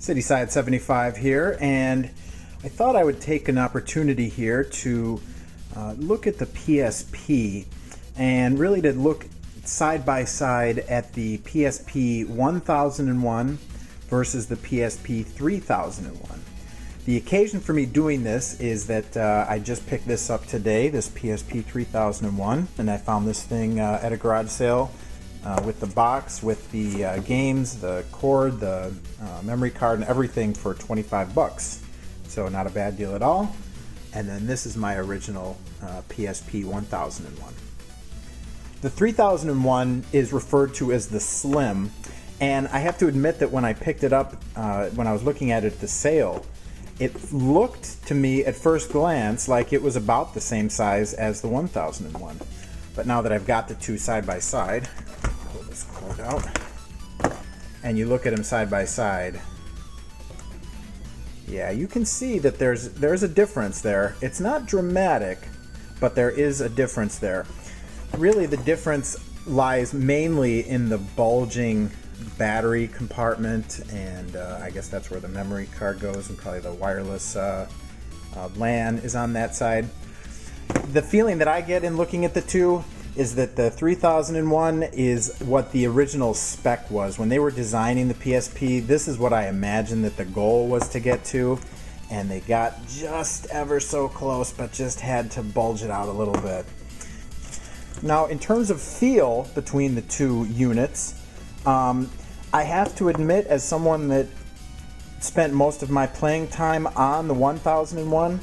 Cityside 75 here, and I thought I would take an opportunity here to look at the PSP and really to look side by side at the PSP 1001 versus the PSP 3001. The occasion for me doing this is that I just picked this up today, this PSP 3001, and I found this thing at a garage sale with the box, with the games, the cord, the memory card, and everything for 25 bucks. So not a bad deal at all. And then this is my original PSP 1001. The 3001 is referred to as the Slim, and I have to admit that when I picked it up, when I was looking at it at the sale, it looked to me at first glance like it was about the same size as the 1001. But now that I've got the two side by side, pull this cord out, and you look at them side by side, yeah, you can see that there's a difference there. It's not dramatic, but there is a difference there. Really, the difference lies mainly in the bulging battery compartment, and I guess that's where the memory card goes, and probably the wireless LAN is on that side. The feeling that I get in looking at the two is that the 3001 is what the original spec was. When they were designing the PSP, this is what I imagined that the goal was to get to, and they got just ever so close, but just had to bulge it out a little bit. Now, in terms of feel between the two units, I have to admit, as someone that spent most of my playing time on the 1001,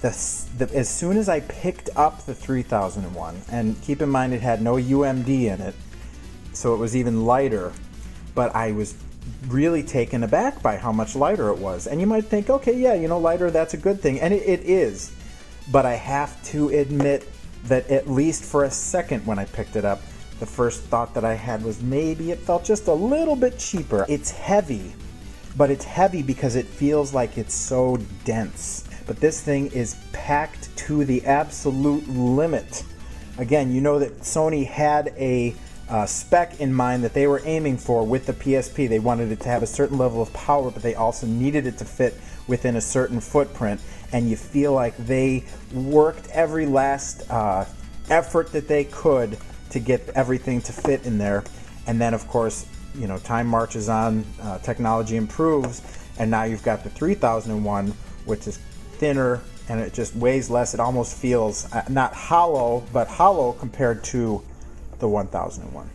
as soon as I picked up the 3001, and keep in mind it had no UMD in it, so it was even lighter, but I was really taken aback by how much lighter it was. And you might think, okay, yeah, you know, lighter, that's a good thing, and it is. But I have to admit that at least for a second when I picked it up, the first thought that I had was maybe it felt just a little bit cheaper. It's heavy, but it's heavy because it feels like it's so dense. But this thing is packed to the absolute limit. Again, you know that Sony had a spec in mind that they were aiming for with the PSP. They wanted it to have a certain level of power, but they also needed it to fit within a certain footprint. And you feel like they worked every last effort that they could to get everything to fit in there. And then, of course, you know, time marches on, technology improves, and now you've got the 3001, which is thinner and it just weighs less. It almost feels not hollow, but hollow compared to the 1001.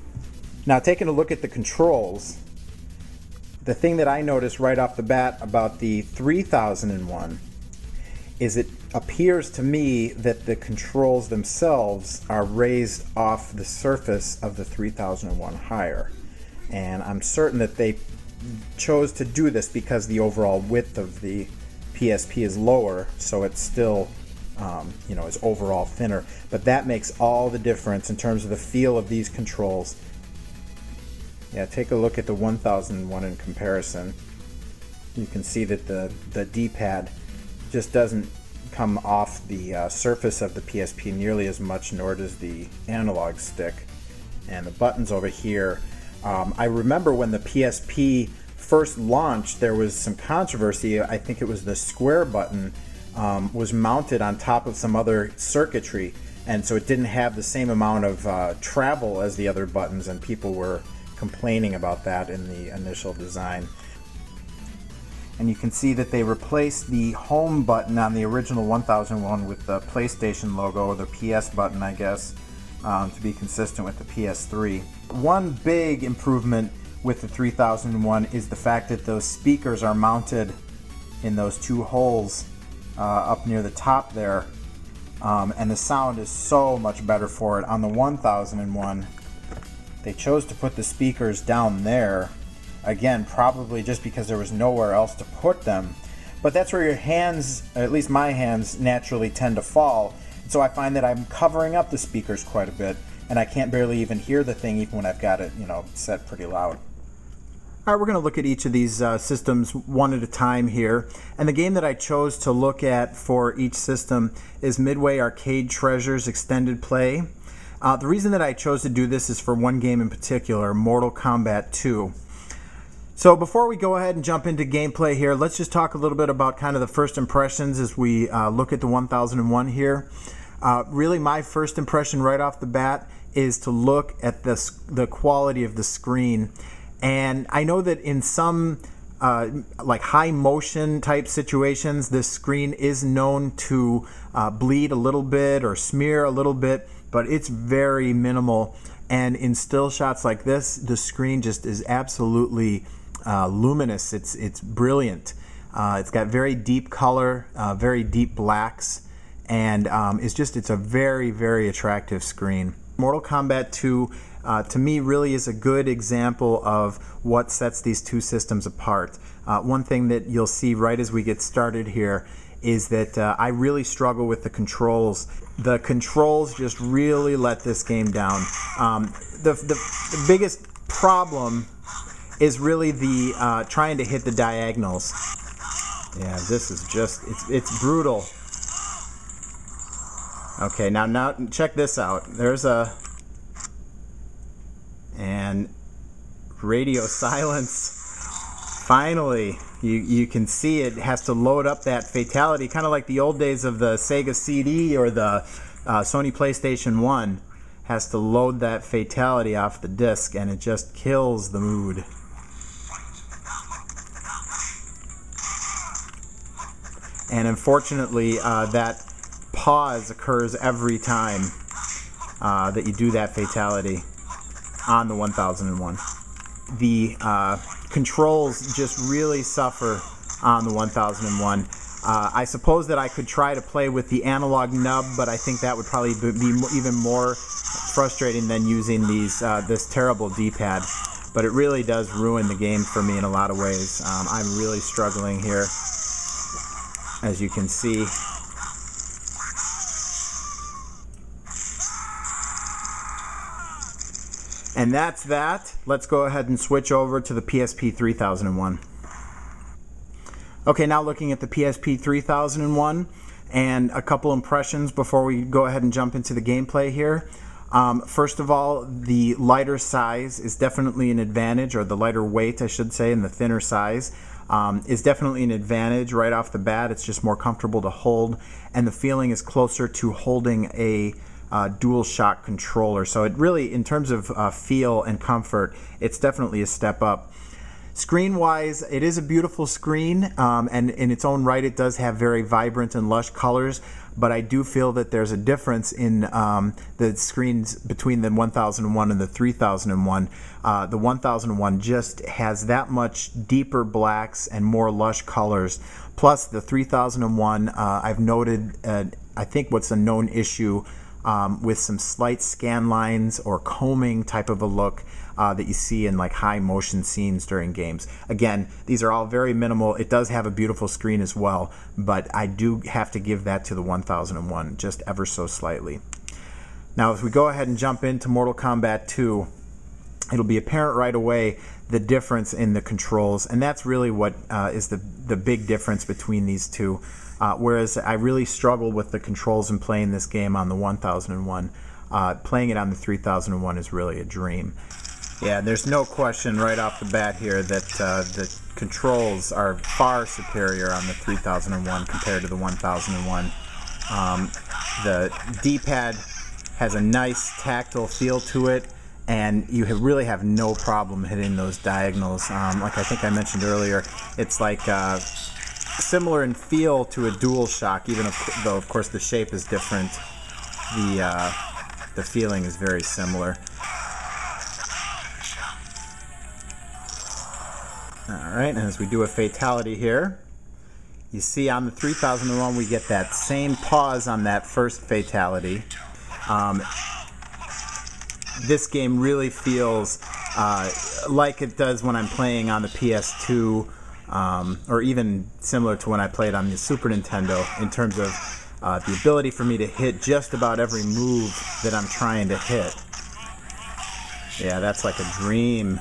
Now, taking a look at the controls, the thing that I noticed right off the bat about the 3001 is it appears to me that the controls themselves are raised off the surface of the 3001 higher. And I'm certain that they chose to do this because the overall width of the PSP is lower, so it's still, you know, is overall thinner. But that makes all the difference in terms of the feel of these controls. Yeah, take a look at the 1001 in comparison. You can see that the D-pad just doesn't come off the surface of the PSP nearly as much, nor does the analog stick. And the buttons over here, I remember when the PSP first launched, there was some controversy. I think it was the square button was mounted on top of some other circuitry, and so it didn't have the same amount of travel as the other buttons, and people were complaining about that in the initial design. And you can see that they replaced the home button on the original 1001 with the PlayStation logo, or the PS button, I guess, to be consistent with the PS3. One big improvement with the 3001 is the fact that those speakers are mounted in those two holes up near the top there, and the sound is so much better for it. On the 1001, they chose to put the speakers down there. Again, probably just because there was nowhere else to put them. But that's where your hands, at least my hands, naturally tend to fall. So I find that I'm covering up the speakers quite a bit, and I can't barely even hear the thing even when I've got it, you know, set pretty loud. All right, we're going to look at each of these systems one at a time here. And the game that I chose to look at for each system is Midway Arcade Treasures Extended Play. The reason that I chose to do this is for one game in particular, Mortal Kombat 2. So before we go ahead and jump into gameplay here, let's just talk a little bit about kind of the first impressions as we look at the 1001 here. Really my first impression right off the bat is to look at the quality of the screen. And I know that in some like high motion type situations, this screen is known to bleed a little bit or smear a little bit, but it's very minimal. And in still shots like this, the screen just is absolutely luminous. It's brilliant. It's got very deep color, very deep blacks, and it's a very, very attractive screen. Mortal Kombat 2 to me really is a good example of what sets these two systems apart. One thing that you'll see right as we get started here is that I really struggle with the controls. The controls just really let this game down. The biggest problem is really the trying to hit the diagonals. Yeah, this is just, it's brutal. Okay, now check this out. There's and radio silence. Finally, you can see it has to load up that fatality, kind of like the old days of the Sega CD or the Sony PlayStation 1. Has to load that fatality off the disc, and it just kills the mood. And unfortunately, that pause occurs every time that you do that fatality on the 1001. The controls just really suffer on the 1001. I suppose that I could try to play with the analog nub, but I think that would probably be even more frustrating than using this terrible D-pad. But it really does ruin the game for me in a lot of ways. I'm really struggling here, as you can see. And that's that. Let's go ahead and switch over to the PSP 3001. Okay, now looking at the PSP 3001 and a couple impressions before we go ahead and jump into the gameplay here. First of all, the lighter size is definitely an advantage, or the lighter weight, I should say, and the thinner size is definitely an advantage right off the bat. It's just more comfortable to hold, and the feeling is closer to holding a DualShock controller. So it really, in terms of feel and comfort, it's definitely a step up. Screen-wise, it is a beautiful screen, and in its own right, it does have very vibrant and lush colors, but I do feel that there's a difference in the screens between the 1001 and the 3001. The 1001 just has that much deeper blacks and more lush colors. Plus, the 3001, I've noted, I think what's a known issue with some slight scan lines or combing type of a look that you see in like high motion scenes during games. Again, these are all very minimal. It does have a beautiful screen as well, but I do have to give that to the 1001 just ever so slightly. Now, if we go ahead and jump into Mortal Kombat 2, it'll be apparent right away the difference in the controls, and that's really what is the big difference between these two. Whereas I really struggle with the controls in playing this game on the 1001. Playing it on the 3001 is really a dream. Yeah, there's no question right off the bat here that the controls are far superior on the 3001 compared to the 1001. The D-pad has a nice tactile feel to it, and you really have no problem hitting those diagonals. Like I think I mentioned earlier, it's like similar in feel to a DualShock, even though of course the shape is different. The feeling is very similar. Alright, and as we do a fatality here, you see on the 3001 we get that same pause on that first fatality. This game really feels like it does when I'm playing on the PS2, or even similar to when I played on the Super Nintendo, in terms of the ability for me to hit just about every move that I'm trying to hit. Yeah, that's like a dream.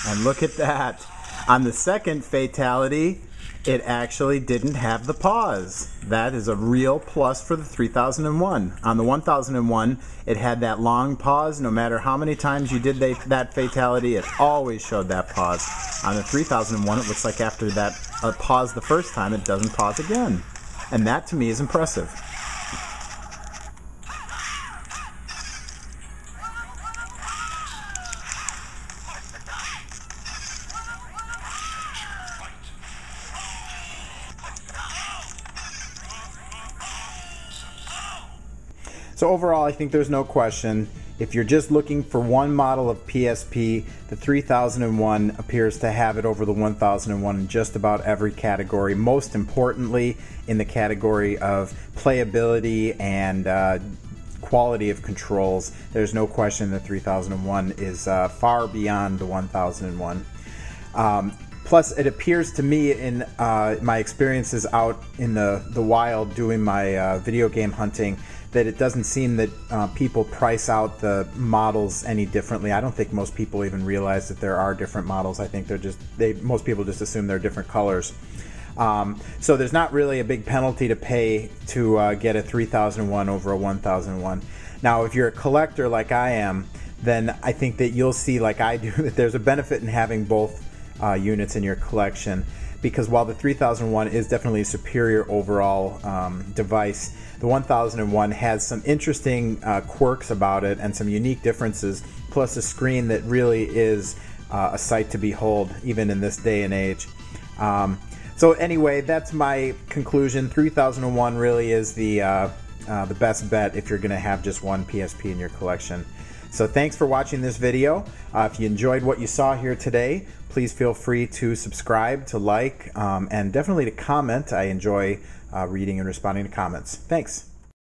And look at that. On the second fatality, It actually didn't have the pause. That is a real plus for the 3001. On the 1001, it had that long pause. No matter how many times you did that fatality, it always showed that pause. On the 3001, it looks like after that pause the first time, it doesn't pause again. And that to me is impressive. So overall, I think there's no question. If you're just looking for one model of PSP, the 3001 appears to have it over the 1001 in just about every category. Most importantly, in the category of playability and quality of controls, there's no question the 3001 is far beyond the 1001. Plus, it appears to me in my experiences out in the wild doing my video game hunting that it doesn't seem that people price out the models any differently. I don't think most people even realize that there are different models. I think most people just assume they're different colors. So there's not really a big penalty to pay to get a 3001 over a 1001. Now, if you're a collector like I am, then I think that you'll see, like I do, that there's a benefit in having both units in your collection, because while the 3001 is definitely a superior overall device, the 1001 has some interesting quirks about it and some unique differences, plus a screen that really is a sight to behold even in this day and age. So anyway, that's my conclusion. 3001 really is the best bet if you're going to have just one PSP in your collection. So thanks for watching this video. If you enjoyed what you saw here today, please feel free to subscribe, to like, and definitely to comment. I enjoy reading and responding to comments. Thanks.